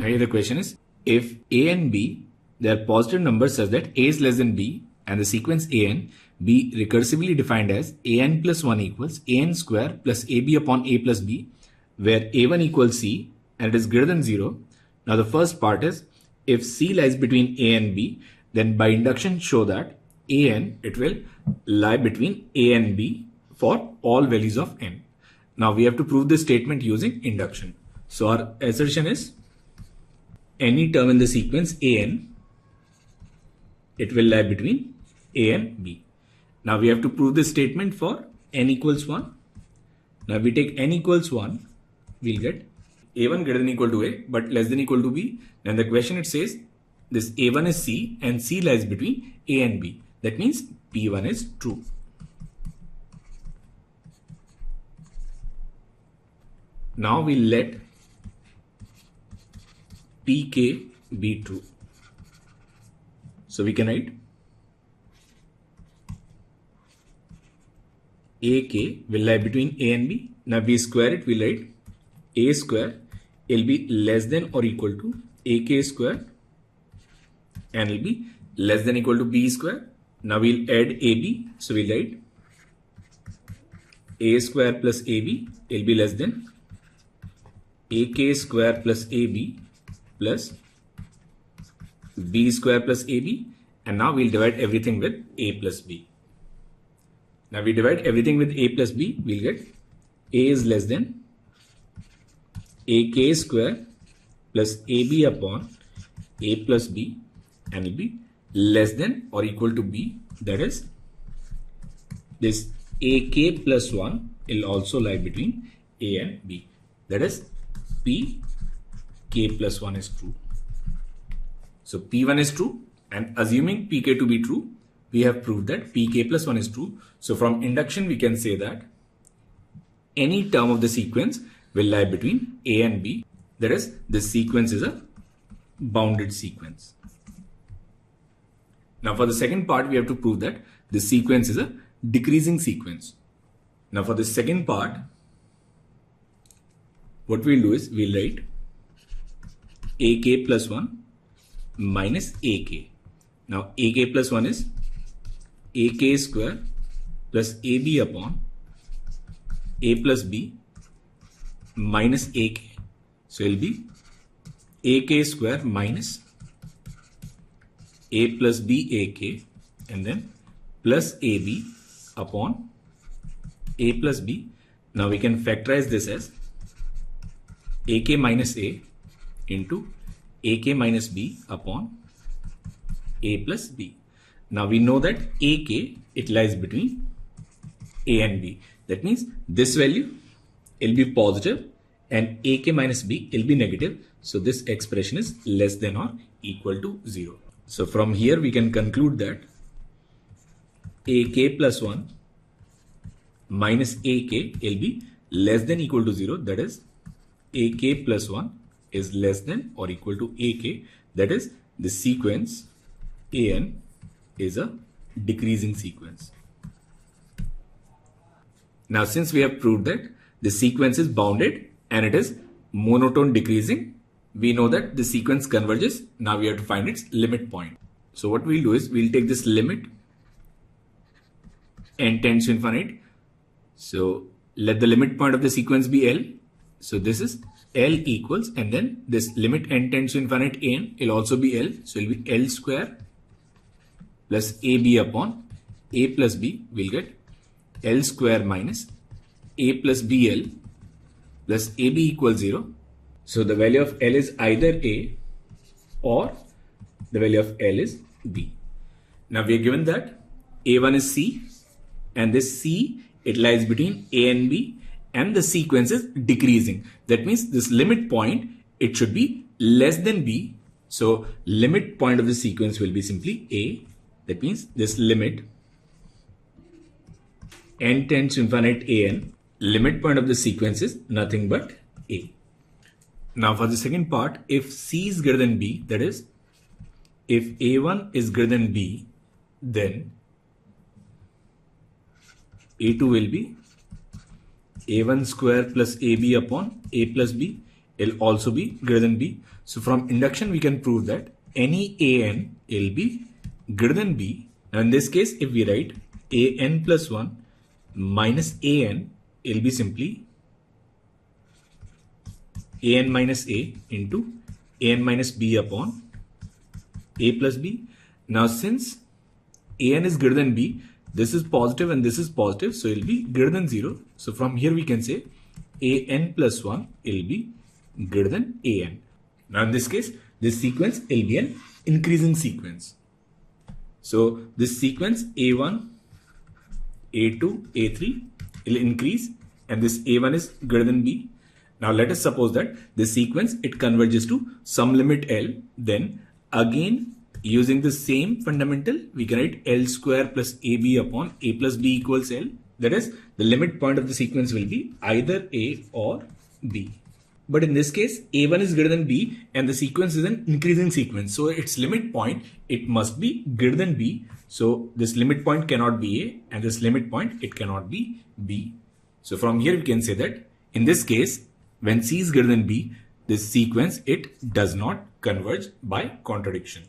Now here the question is, if A and B, they are positive numbers such that A is less than B and the sequence an be recursively defined as an+1 equals an square plus ab upon a plus b, where a1 equals c and it is greater than 0. Now the first part is, if c lies between a and b, then by induction show that it will lie between a and b for all values of n. Now we have to prove this statement using induction. So our assertion is, any term in the sequence an, it will lie between a and b. Now we have to prove this statement for n equals 1. Now we take n equals 1, we'll get a1 greater than equal to a but less than equal to b. Then the question it says this a1 is c and c lies between a and b. That means p1 is true. Now we let pk be true. So we can write ak will lie between a and b. Now we square it, we'll write a square will be less than or equal to ak square and will be less than equal to b square. Now we'll add ab, so we'll write a square plus ab will be less than ak square plus ab plus b square plus ab, and now we'll divide everything with a plus b. Now we divide everything with a plus b, we'll get a is less than ak square plus ab upon a plus b and will be less than or equal to b, that is this ak plus 1 will also lie between a and b, that is p k plus 1 is true. So p1 is true, and assuming pk to be true, we have proved that pk plus 1 is true. So from induction we can say that any term of the sequence will lie between a and b, that is this sequence is a bounded sequence. Now for the second part we have to prove that this sequence is a decreasing sequence. Now for the second part, what we'll do is we'll write ak plus 1 minus ak. Now ak plus 1 is ak square plus ab upon a plus b minus ak. So it will be ak square minus a plus b ak and then plus ab upon a plus b. Now we can factorize this as ak minus a into ak minus b upon a plus b. Now we know that ak, it lies between a and b. That means this value will be positive and ak minus b will be negative. So this expression is less than or equal to 0. So from here we can conclude that ak plus 1 minus ak will be less than equal to 0. That is ak plus 1 is less than or equal to ak. That is the sequence an is a decreasing sequence. Now since we have proved that the sequence is bounded and it is monotone decreasing, we know that the sequence converges. Now we have to find its limit point. So what we'll do is we'll take this limit n tends to infinite. So let the limit point of the sequence be L. So this is L equals, and then this limit n tends to infinite an will also be L. So it will be L square plus ab upon a plus b. We'll get L square minus a plus bl plus ab equals 0. So the value of L is either a or the value of L is b. Now we are given that a1 is c and this c, it lies between a and b and the sequence is decreasing. That means this limit point, it should be less than b. So limit point of the sequence will be simply a. That means this limit n tends to infinite an, limit point of the sequence is nothing but a. Now for the second part, if c is greater than b, that is if a1 is greater than b, then a2 will be a1 square plus ab upon a plus b will also be greater than b. So from induction, we can prove that any an will be greater than b. Now in this case, if we write an+1 minus an, it will be simply an minus a into an minus b upon a plus b. Now since an is greater than b, this is positive and this is positive, so it will be greater than 0. So from here we can say an+1 will be greater than an. Now in this case, this sequence will be an increasing sequence. So this sequence a1, a2, a3 will increase, and this a1 is greater than b. Now let us suppose that this sequence, it converges to some limit L. Then again, using the same fundamental, we can write L square plus AB upon A plus B equals L. That is, the limit point of the sequence will be either A or B. But in this case, A1 is greater than B and the sequence is an increasing sequence. So its limit point, it must be greater than B. So this limit point cannot be A, and this limit point, it cannot be B. So from here we can say that in this case, when C is greater than B, this sequence, it does not converge by contradiction.